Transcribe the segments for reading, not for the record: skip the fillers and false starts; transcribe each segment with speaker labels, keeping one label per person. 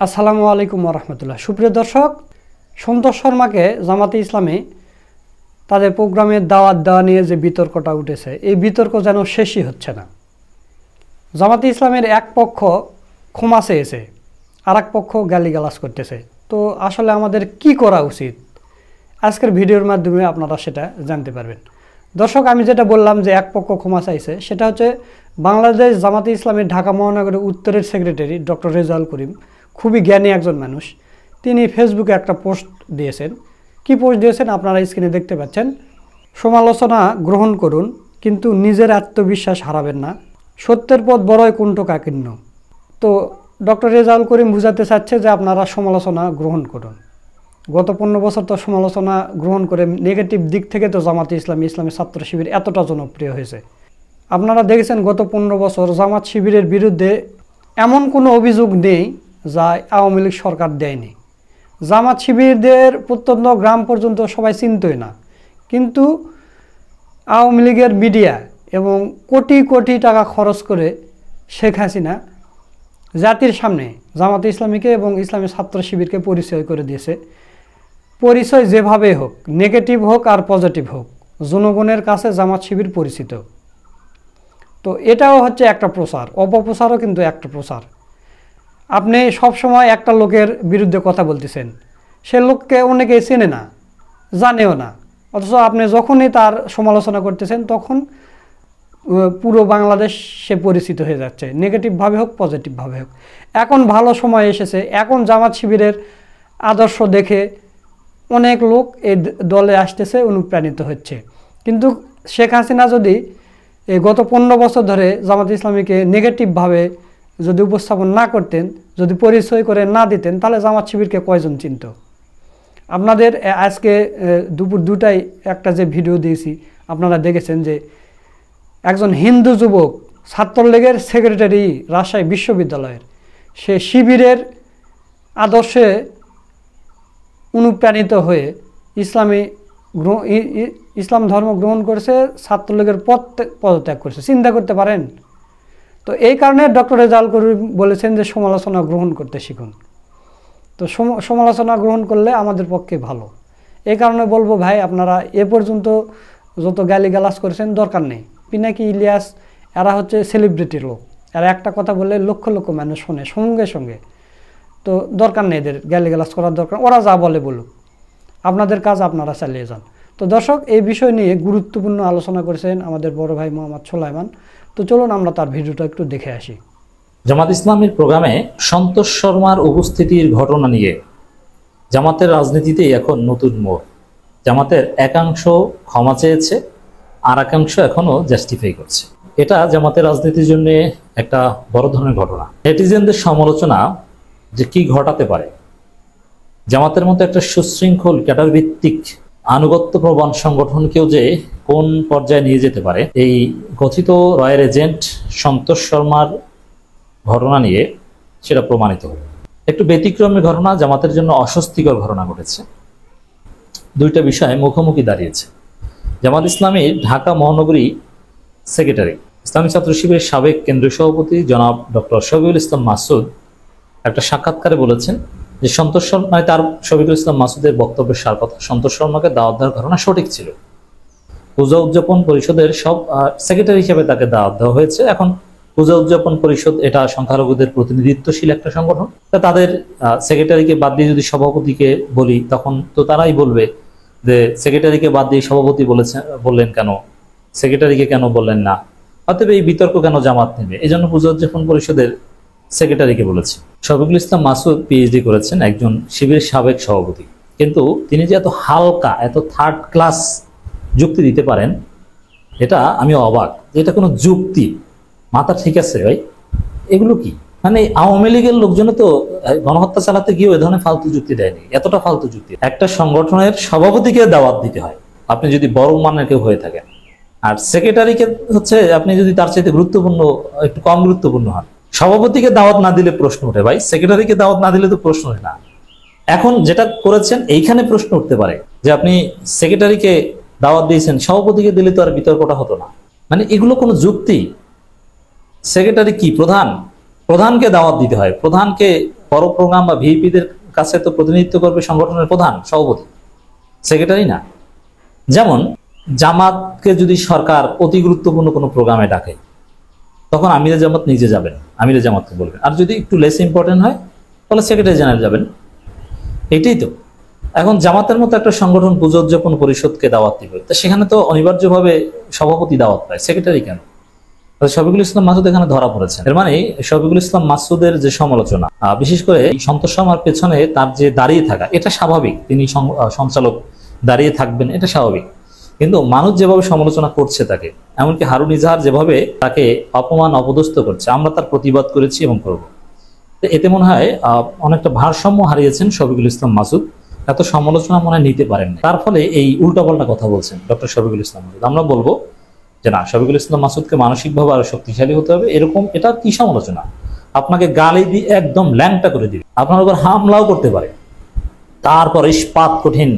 Speaker 1: আসসালামু আলাইকুম রহমতুল্লাহ। সুপ্রিয় দর্শক, সন্তোষ শর্মাকে জামাতে ইসলামী তাদের প্রোগ্রামের দাওয়াত দেওয়া নিয়ে যে বিতর্কটা উঠেছে, এই বিতর্ক যেন শেষই হচ্ছে না। জামাতে ইসলামের এক পক্ষ ক্ষমা চেয়েছে, আর এক পক্ষ গালিগালাজ করতেছে। তো আসলে আমাদের কি করা উচিত, আজকের ভিডিওর মাধ্যমে আপনারা সেটা জানতে পারবেন। দর্শক, আমি যেটা বললাম যে এক পক্ষ ক্ষমা চাইছে, সেটা হচ্ছে বাংলাদেশ জামাতে ইসলামের ঢাকা মহানগরের উত্তরের সেক্রেটারি ডক্টর রেজাউল করিম, খুবই জ্ঞানী একজন মানুষ। তিনি ফেসবুকে একটা পোস্ট দিয়েছেন। কি পোস্ট দিয়েছেন আপনারা স্ক্রিনে দেখতে পাচ্ছেন। সমালোচনা গ্রহণ করুন, কিন্তু নিজের আত্মবিশ্বাস হারাবেন না। সত্যের পথ বড়ই কুণ্ঠকাকীর্ণ। তো ডক্টর রেজাউল করিম বুঝাতে চাচ্ছে যে আপনারা সমালোচনা গ্রহণ করুন। গত 15 বছর তো সমালোচনা গ্রহণ করে নেগেটিভ দিক থেকে তো জামাতে ইসলামী, ইসলামী ছাত্র শিবির এতটা জনপ্রিয় হয়েছে। আপনারা দেখেছেন গত 15 বছর জামাত শিবিরের বিরুদ্ধে এমন কোনো অভিযোগ নেই যা আওয়ামী লীগ সরকার দেয়নি। জামাত শিবিরদের প্রত্যন্ত গ্রাম পর্যন্ত সবাই চিনতই না, কিন্তু আওয়ামী লীগের মিডিয়া এবং কোটি কোটি টাকা খরচ করে শেখ হাসিনা জাতির সামনে জামাতে ইসলামীকে এবং ইসলামী ছাত্র শিবিরকে পরিচয় করে দিয়েছে। পরিচয় যেভাবে হোক, নেগেটিভ হোক আর পজিটিভ হোক, জনগণের কাছে জামাত শিবির পরিচিত। তো এটাও হচ্ছে একটা প্রচার, অপপ্রচারও কিন্তু একটা প্রচার। আপনি সবসময় একটা লোকের বিরুদ্ধে কথা বলতেছেন, সে লোককে অনেকে চেনে না, জানেও না, অথচ আপনি যখনই তার সমালোচনা করতেছেন তখন পুরো বাংলাদেশ সে পরিচিত হয়ে যাচ্ছে, নেগেটিভভাবে হোক পজিটিভভাবে হোক। এখন ভালো সময় এসেছে, এখন জামাত শিবিরের আদর্শ দেখে অনেক লোক এই দলে আসতেছে, অনুপ্রাণিত হচ্ছে। কিন্তু শেখ হাসিনা যদি এই গত 15 বছর ধরে জামাত ইসলামীকে নেগেটিভভাবে যদি উপস্থাপন না করতেন, যদি পরিচয় করে না দিতেন, তাহলে জামাত শিবিরকে কয়জন চিনত? আপনাদের আজকে দুপুর 2টায় একটা যে ভিডিও দিয়েছি আপনারা দেখেছেন যে একজন হিন্দু যুবক ছাত্রলীগের সেক্রেটারি রাজশাহী বিশ্ববিদ্যালয়ের, সে শিবিরের আদর্শে অনুপ্রাণিত হয়ে ইসলাম ধর্ম গ্রহণ করেছে, ছাত্রলীগের পদত্যাগ করেছে। চিন্তা করতে পারেন? তো এই কারণে ডক্টর রেজাউল করিম বলেছেন যে সমালোচনা গ্রহণ করতে শিখুন। তো সমালোচনা গ্রহণ করলে আমাদের পক্ষে ভালো। এই কারণে বলবো ভাই, আপনারা এ পর্যন্ত যত গালিগালাজ করেছেন দরকার নেই। পিনাকি, ইলিয়াস এরা হচ্ছে সেলিব্রিটি লোক, এরা একটা কথা বললে লক্ষ লক্ষ মানুষ শোনে সঙ্গে সঙ্গে। তো দরকার নেই এদের গালিগালাজ করার দরকার, ওরা যা বলে বলুক, আপনাদের কাজ আপনারা চালিয়ে যান। তো দর্শক, এই বিষয় নিয়ে গুরুত্বপূর্ণ আলোচনা করেছেন আমাদের বড় ভাই মোহাম্মদ সোলাইমান। তো চলুন আমরা তার ভিডিওটা একটু দেখে আসি।
Speaker 2: জামাত ইসলামের প্রোগ্রামে সন্তোষ শর্মার উপস্থিতির ঘটনা নিয়ে জামাতের রাজনীতিতে এখন নতুন মোড়। জামাতের একাংশ ক্ষমা চেয়েছে, আর একাংশ এখনো জাস্টিফাই করছে। এটা জামাতের রাজনীতির জন্য একটা বড় ধরনের ঘটনা। নেটিজেনদের সমালোচনা যে কি ঘটাতে পারে, জামাতের মতো একটা সুশৃঙ্খল ক্যাডার ভিত্তিক আনুগত্য প্রবণ সংগঠনকেও যে কোন পর্যায়ে নিয়ে যেতে পারে, এই কথিত রয়ের এজেন্ট সন্তোষ শর্মার ঘটনা নিয়ে সেটা প্রমাণিত হবে। একটু ব্যতিক্রমের ঘটনা, জামাতের জন্য অস্বস্তিকর ঘটনা ঘটেছে। দুইটা বিষয় মুখোমুখি দাঁড়িয়েছে। জামাত ইসলামীর ঢাকা মহানগরী সেক্রেটারি, ইসলামী ছাত্র শিবিরের সাবেক কেন্দ্রীয় সভাপতি জনাব ডক্টর শফিকুল ইসলাম মাসুদ একটা সাক্ষাৎকারে বলেছেন যে সন্তোষ শর্মা, তার শফিকুল ইসলাম মাসুদের বক্তব্যের সার কথা, সন্তোষ শর্মাকে দাওয়াত দেওয়ার ঘটনা সঠিক ছিল। পূজা উদযাপন পরিষদের সব সেক্রেটারি হিসেবে তাকে দাওয়াত দেওয়া হয়েছে। এখন পূজা উদযাপন পরিষদ এটা সংখ্যালঘুদের প্রতিনিধিত্বশীল একটা সংগঠন, তাদের সেক্রেটারিকে বাদ দিয়ে যদি সভাপতিকে বলি, তখন তো তারাই বলবে যে সেক্রেটারিকে বাদ দিয়ে সভাপতি বললেন কেন, সেক্রেটারিকে কেন বললেন না। অতএব এই বিতর্ক কেন জামাত নেবে, এই জন্য পূজা উদযাপন পরিষদের সেক্রেটারিকে বলেছে। শফিকুল ইসলাম মাসুদ পিএইচডি করেছেন, একজন শিবিরের সাবেক সভাপতি, কিন্তু তিনি যে এত হালকা, এত থার্ড ক্লাস যুক্তি দিতে পারেন, এটা আমি অবাক। এটা কোনো যুক্তি? মাথা ঠিক আছে ভাই? এগুলো কি? মানে আওয়ামী লীগের লোকজন তো গণহত্যা চালাতে গিয়ে ওই ধরনের ফালতু যুক্তি দেয়নি। এতটা ফালতু যুক্তি একটা সংগঠনের সভাপতিকে দাওয়াত দিতে হয় আপনি যদি বড় মানের কেউ হয়ে থাকেন, আর সেক্রেটারিকে হচ্ছে আপনি যদি তার চাইতে গুরুত্বপূর্ণ, একটু কম গুরুত্বপূর্ণ হন। সভাপতিকে দাওয়াত না দিলে প্রশ্ন ওঠে ভাই, সেক্রেটারিকে দাওয়াত না দিলে তো প্রশ্ন ওঠে না। এখন যেটা করেছেন এইখানে প্রশ্ন উঠতে পারে যে আপনি সেক্রেটারিকে দাওয়াত দিয়েছেন, সভাপতিকে দিলে তো আর বিতর্কটা হতো না। মানে এগুলো কোনো যুক্তি? সেক্রেটারি কি প্রধানকে দাওয়াত দিতে হয়, প্রধানকে বড় প্রোগ্রাম বা ভিপিদের কাছে তো প্রতিনিধিত্ব করবে সংগঠনের প্রধান সভাপতি, সেক্রেটারি না। যেমন জামাতকে যদি সরকার অতি গুরুত্বপূর্ণ কোনো প্রোগ্রামে ডাকে, তখন আমিরে জামাত নিজে যাবেন, আমিরে জামাতকে বলবেন। আর যদি একটু লেস ইম্পর্টেন্ট হয় তাহলে সেক্রেটারি জেনারেল যাবেন। এটাই তো। এখন জামাতের মতো একটা সংগঠন পুজো উদযাপন পরিষদকে দাওয়াত দিবে, তো সেখানে তো অনিবার্যভাবে সভাপতি দাওয়াত পায়, সেক্রেটারি কেন? শফিকুল ইসলাম মাসুদ এখানে ধরা পড়েছেন। এর মানে শফিকুল ইসলাম মাসুদের যে সমালোচনা, বিশেষ করে সন্তোষ শর্মার পেছনে তার যে দাঁড়িয়ে থাকা, এটা স্বাভাবিক। তিনি সঞ্চালক দাঁড়িয়ে থাকবেন, এটা স্বাভাবিক। কিন্তু মানুষ যেভাবে সমালোচনা করছে তাকে, এমনকি হারুন ইজাহার যেভাবে তাকে অপমান অপদস্থ করছে, আমরা তার প্রতিবাদ করেছি এবং করব। এতে মনে হয় অনেকটা ভারসাম্য হারিয়েছেন শফিকুল ইসলাম মাসুদ। এত সমালোচনা মনে হয় নিতে পারেন না, তার ফলে এই উল্টাপাল্টা কথা বলছেন ডক্টর শফিকুল ইসলাম মাসুদ। আমরা বলবো যে না, শফিকুল ইসলাম মাসুদকে মানসিকভাবে আরো শক্তিশালী হতে হবে। এরকম এটা কি সমালোচনা? আপনাকে গালি দিয়ে একদম ল্যাংটা করে দিবে, আপনার উপর হামলাও করতে পারে, তারপর ইস্পাত কঠিন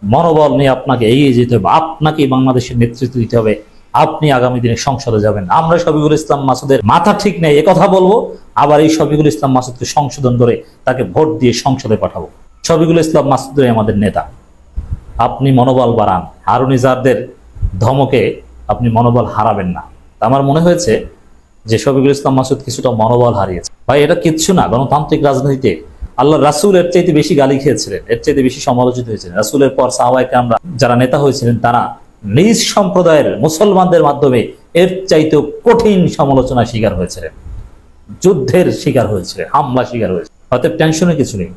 Speaker 2: মনোবল নিয়ে আপনাকে এগিয়ে যেতে হবে, আপনাকে বাংলাদেশের নেতৃত্ব দিতে হবে, আপনি আগামী দিনে সংসদে যাবেন। আমরা শফিকুল ইসলাম মাসুদের মাথা ঠিক নেই এ কথা বলবো, আবার এই শফিকুল ইসলাম মাসুদকে সংশোধন করে তাকে ভোট দিয়ে সংসদে পাঠাবো। শফিকুল ইসলাম মাসুদই আমাদের নেতা। আপনি মনোবল বাড়ান, হারুন ইজাহারদের ধমকে আপনি মনোবল হারাবেন না। আমার মনে হয়েছে যে শফিকুল ইসলাম মাসুদ কিছুটা মনোবল হারিয়েছে। ভাই, এটা কিচ্ছু না। গণতান্ত্রিক রাজনীতিতে আল্লাহ রাসূল এর চাইতে বেশি গালি খেয়েছিলেন, এর চাইতে বেশি সমালোচিত হয়েছিলেন। রাসূলের পর সাহাবায়ে কেরামরা যারা নেতা হয়েছিলেন, তারা নিজ সম্প্রদায়ের মুসলমানদের মাধ্যমে এর চাইতে কঠিন সমালোচনার শিকার হয়েছিলেন, যুদ্ধের শিকার হয়েছিলেন, হামলা শিকার হয়েছে। অতএব টেনশনের কিছু নেই।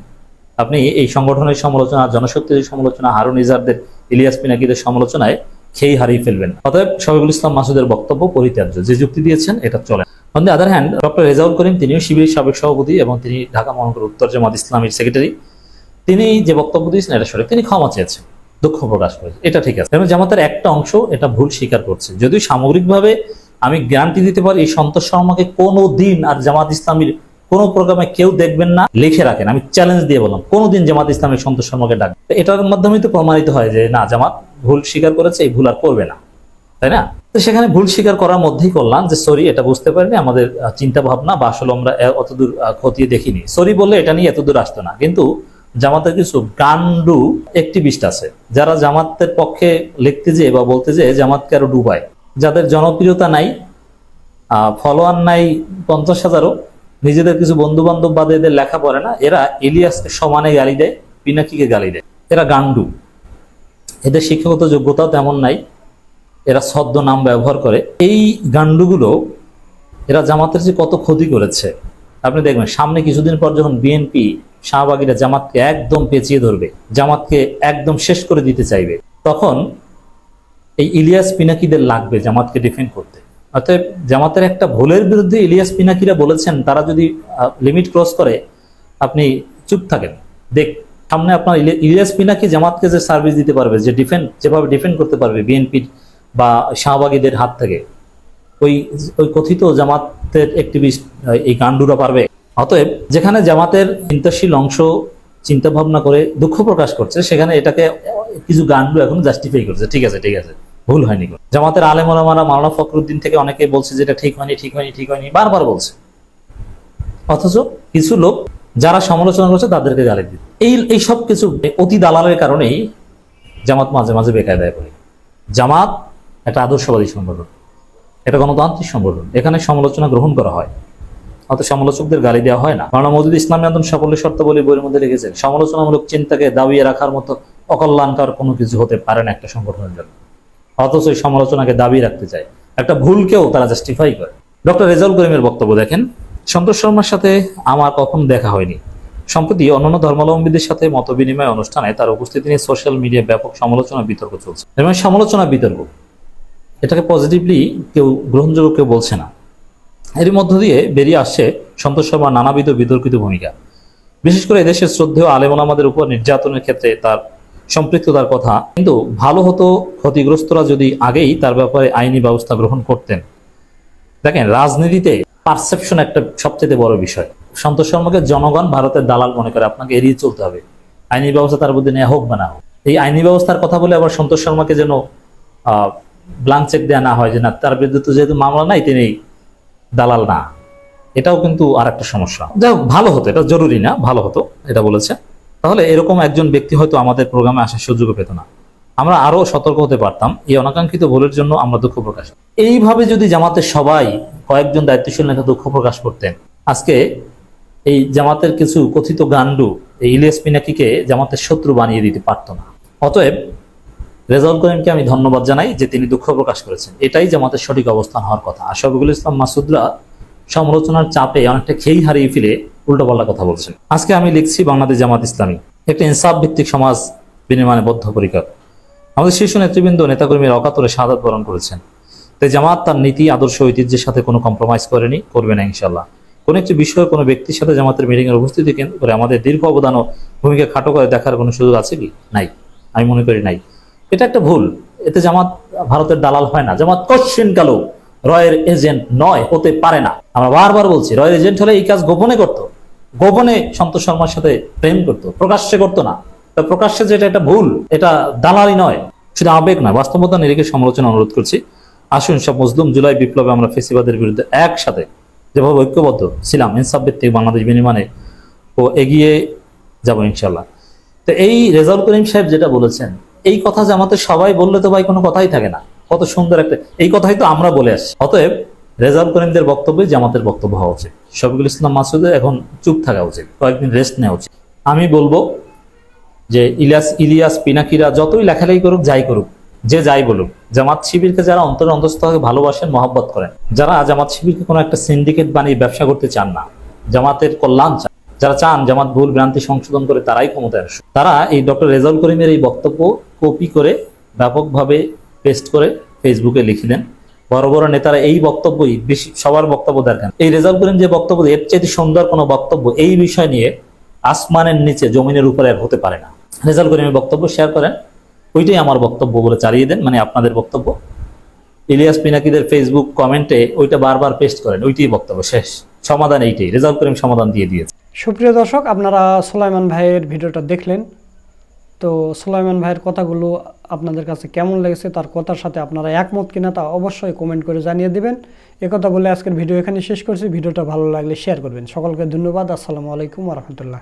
Speaker 2: আপনি এই সংগঠনের সমালোচনা, জনশক্তির সমালোচনা, হারুন ইজাহারদের, ইলিয়াস পিনাকিদের সমালোচনায় খেই হারিয়ে ফেলবেন। অতএব শফিকুল ইসলাম মাসুদের বক্তব্য পরিত্যাজ্য। যে যুক্তি দিয়েছেন এটা চলে। On the other hand, doctor Rezaul Karim, তিনিও শিবিরের সাবেক সভাপতি এবং তিনি ঢাকা মহানগর উত্তর জামাত ইসলামীর সেক্রেটারি। তিনি যে বক্তব্য দিয়েছেন এটা সঠিক। তিনি ক্ষমা চেয়েছেন, দুঃখ প্রকাশ করেছেন, এটা ঠিক আছে। এবং জামাতের একটা অংশ এটা ভুল স্বীকার করছে। যদিও সামগ্রিকভাবে আমি গ্যারান্টি দিতে পারি, এই সন্তোষ শর্মাকে কোনো দিন আর জামাত ইসলামীর কোন প্রোগ্রামে কেউ দেখবেন না, লিখে রাখেন, আমি চ্যালেঞ্জ দিয়ে বললাম, কোনোদিন জামাত ইসলামের সন্তোষ শর্মাকে ডাকবে। এটার মাধ্যমেই তো প্রমাণিত হয় যে না, জামাত ভুল স্বীকার করেছে, এই ভুল আর করবে না, তাই না? তো সেখানে ভুল স্বীকার করার মধ্যেই করলাম যে সরি, এটা বুঝতে পারিনি, আমাদের চিন্তা ভাবনা বা আসলে আমরা অতদূর খতিয়ে দেখিনি। সরি বললে এটা নিয়ে এতদূর আসতো না। কিন্তু জামাতের কিছু গান্ডু অ্যাক্টিভিস্ট আছে যারা জামাতের পক্ষে লিখতে যেয়ে বা বলতে যেয়ে জামাতকে আরো ডুবায়, যাদের জনপ্রিয়তা নাই, ফলোয়ার নাই 50,000-ও, নিজেদের কিছু বন্ধু বান্ধব বাদে এদের লেখা পড়ে না, এরা ইলিয়াসকে সমানে গালি দেয়, পিনাকিকে গালি দেয়। এরা গান্ডু, এদের শিক্ষাগত যোগ্যতাও তেমন নাই, এরা ছদ্ম নাম ব্যবহার করে। এই গান্ডুগুলো এরা জামাতের যে কত ক্ষতি করেছে আপনি দেখবেন। সামনে কিছুদিন পর যখন বিএনপি শাহবাগীরা জামাতকে একদম পেঁচিয়ে ধরবে, জামাতকে একদম শেষ করে দিতে চাইবে, তখন এই ইলিয়াস পিনাকিদের লাগবে জামাতকে ডিফেন্ড করতে। অতএব জামাতের একটা ভুলের বিরুদ্ধে ইলিয়াস পিনাকিরা বলেছেন, তারা যদি লিমিট ক্রস করে আপনি চুপ থাকেন, দেখ সামনে আপনার ইলিয়াস পিনাকি জামাতকে যে সার্ভিস দিতে পারবে, যে যেভাবে ডিফেন্ড করতে পারবে বিএনপির বা শাহবাগীদের হাত থেকে, ওই কথিত জামাতের অ্যাক্টিভিস্ট এই গান্ডুরা পারবে। অতএব যেখানে জামাতের চিন্তাশীল অংশ চিন্তা ভাবনা করে দুঃখ প্রকাশ করছে, সেখানে এটাকে কিছু গান্ডু এখন জাস্টিফাই করছে। ঠিক আছে, ভুল হয়নি। জামাতের আলেম ওলামারা, মাওলানা ফখরুদ্দিন থেকে অনেকে বলছে যে এটা ঠিক হয়নি, বারবার বলছে। অথচ কিছু লোক যারা সমালোচনা করছে তাদেরকে গালি দিচ্ছে। এই সব কিছু অতি দালালের কারণেই জামাত মাঝে মাঝে বেকায়দায় পড়ে। জামাত একটা আদর্শবাদী সংগঠন, এটা গণতান্ত্রিক সংগঠন, এখানে সমালোচনা গ্রহণ করা হয়, অত সমালোচকদের গালি দেওয়া হয় না। মাওলানা মওদুদ ইসলামী আন্দোলন সাফল্যের শর্তাবলী বইয়ের মধ্যে লিখেছেন, সমালোচনামূলক চিন্তাকে দাবিয়ে রাখার মতো অকল্যাণকর কোনো কিছু হতে পারে না একটা সংগঠনের জন্য, অথচ এই সমালোচনাকে দাবিয়ে রাখতে চায়। একটা ভুলকেও তারা জাস্টিফাই করে। ডক্টর রেজাউল করিমের বক্তব্য দেখেন, সন্তোষ শর্মার সাথে আমার কখনো দেখা হয়নি। সম্প্রতি অন্যান্য ধর্মাবলম্বীদের সাথে মত বিনিময় অনুষ্ঠানে তার উপস্থিতি নিয়ে সোশ্যাল মিডিয়ায় ব্যাপক সমালোচনা বিতর্ক চলছে। এবং সমালোচনা বিতর্ক এটাকে পজিটিভলি কেউ গ্রহণযোগ্য কেউ বলছে না। এর মধ্য দিয়ে বেরিয়ে আসছে সন্তোষ শর্মার নানাবিধ বিতর্কিত ভূমিকা। বিশেষ করে এদেশের শ্রদ্ধেয় আলেম ওলামাদের উপর নির্যাতনের ক্ষেত্রে তার সম্পৃক্ততার কথা। কিন্তু ভালো হতো ক্ষতিগ্রস্তরা যদি আগেই তার ব্যাপারে আইনি ব্যবস্থা গ্রহণ করতেন। দেখেন, রাজনীতিতে পারসেপশন একটা সবচেয়ে বড় বিষয়। সন্তোষ শর্মাকে জনগণ ভারতের দালাল মনে করে, আপনাকে এড়িয়ে চলতে হবে। আইনি ব্যবস্থা তার মধ্যে নেওয়া হোক বা না হোক, এই আইনি ব্যবস্থার কথা বলে আবার সন্তোষ শর্মাকে যেন ব্লাঙ্ক চেক দেওয়া না হয় যে না, তার বিরুদ্ধে তো যেহেতু মামলা নাই তিনি দালাল না। এটাও কিন্তু আর একটা সমস্যা। যাই হোক, ভালো হতো, এটা জরুরি না, ভালো হতো এটা বলেছে। তাহলে এরকম একজন ব্যক্তি হয়তো আমাদের প্রোগ্রামে আসার সুযোগ পেত না, আমরা আরো সতর্ক হতে পারতাম। এই অনাকাঙ্ক্ষিত ভুলের জন্য আমরা দুঃখ প্রকাশ। এইভাবে যদি জামাতের সবাই, কয়েকজন দায়িত্বশীল নেতা দুঃখ প্রকাশ করতেন, আজকে এই জামাতের কিছু কথিত গান্ডু এই ইলিয়াস পিনাকিকে জামাতের শত্রু বানিয়ে দিতে পারতো না। অতএব রেজাউল করিমকে আমি ধন্যবাদ জানাই যে তিনি দুঃখ প্রকাশ করেছেন, এটাই জামাতের সঠিক অবস্থান হওয়ার কথা। আর শফিকুল ইসলাম মাসুদরা সমালোচনার চাপে অনেকটা খেই হারিয়ে ফেলে উল্টোপাল্টা কথা বলছেন। আজকে আমি লিখছি, বাংলাদেশ জামাত ইসলামী একটা ইনসাফ ভিত্তিক সমাজ বিনির্মাণে বদ্ধপরিকর। আমাদের শীর্ষ নেতৃবৃন্দ নেতাকর্মীরা অকাতরে শাহাদাত বরণ করেছেন। তাই জামাত তার নীতি, আদর্শ, ঐতিহ্যের সাথে কোনো কম্প্রোমাইজ করেনি, করবে না ইনশাল্লাহ। কোনো একটি বিষয়ে কোনো ব্যক্তির সাথে জামাতের মিটিংয়ের উপস্থিতি কেন্দ্র করে আমাদের দীর্ঘ অবদান ও ভূমিকা খাটো করে দেখার কোনো সুযোগ আছে কি? নাই, আমি মনে করি নাই। এটা একটা ভুল। এতে জামাত ভারতের দালাল হয় না। জামাত কোশ্চিন কালো রয়ের এজেন্ট নয়, হতে পারে না। আমরা বারবার বলছি, রয়ের এজেন্ট হলে এই কাজ গোপনে করতো, গোপনে সন্তোষ শর্মার সাথে প্রেম করতো, প্রকাশ্যে করতো না। প্রকাশ্যে যেটা একটা ভুল, এটা দালালি নয়, শুধু আবেগ নয়, বাস্তবতা নিরিখে সমালোচনা অনুরোধ করছি। আসুন সব মজলুম জুলাই বিপ্লবে আমরা ফেসিবাদের বিরুদ্ধে একসাথে যেভাবে ঐক্যবদ্ধ ছিলাম, ইনসাফ ভিত্তিক বাংলাদেশ বিনির্মাণে ও এগিয়ে যাব ইনশাল্লাহ। তো এই রেজাউল করিম সাহেব যেটা বলেছেন, এই কথা যে আমাদের সবাই বললে তো ভাই কোনো কথাই থাকে না। কত সুন্দর একটা, এই কথাই তো আমরা বলে আসছি। অতএব রেজাউল করিমদের বক্তব্যে জামাতের বক্তব্য হওয়া উচিত। শফিকুল ইসলাম মাসুদের এখন চুপ থাকা উচিত, কয়েকদিন রেস্ট নেওয়া উচিত। আমি বলবো যে ইলিয়াস পিনাকিরা যতই লেখালেখি করুক, যাই করুক, যে যাই বলুক, জামাত শিবিরকে যারা অন্তরে অন্তঃস্থলে ভালোবাসেন, মহব্বত করেন, যারা জামাত শিবিরকে কোনো একটা সিন্ডিকেট বানিয়ে ব্যবসা করতে চান না, জামাতের কল্যাণ চান, যারা চান জামাত ভুল ভ্রান্তি সংশোধন করে তারাই ক্ষমতায় আসুক, তারা এই ডক্টর রেজাউল করিমের এই বক্তব্য কপি করে ব্যাপকভাবে পেস্ট করে ফেসবুকে লিখে দেন। বড় বড় নেতারা এই বক্তব্যই বেশি, সবার বক্তব্য দেখেন। এই রেজাউল করিম যে বক্তব্য, এর চেয়ে সুন্দর কোনো বক্তব্য এই বিষয় নিয়ে আসমানের নিচে জমিনের উপরে আর হতে পারে না। রেজাউল করিমের বক্তব্য শেয়ার করেন, ওইটাই আমার বক্তব্য বলে চালিয়ে দেন, মানে আপনাদের বক্তব্য। ইলিয়াস পিনাকিদের ফেসবুক কমেন্টে ওইটা বারবার পেস্ট করেন, ওইটাই বক্তব্য, শেষ সমাধান এইটাই। রেজাউল করিম সমাধান দিয়ে দিয়েছে।
Speaker 1: সুপ্রিয় দর্শক, আপনারা সুলাইমান ভাইয়ের ভিডিওটা দেখলেন। তো সুলাইমান ভাইয়ের কথাগুলো আপনাদের কাছে কেমন লেগেছে, তার কথার সাথে আপনারা একমত কিনা তা অবশ্যই কমেন্ট করে জানিয়ে দিবেন। একথা বলে আজকের ভিডিও এখানে শেষ করছি। ভিডিওটা ভালো লাগলে শেয়ার করবেন। সকলকে ধন্যবাদ। আসসালামু আলাইকুম ওয়া রাহমাতুল্লাহ।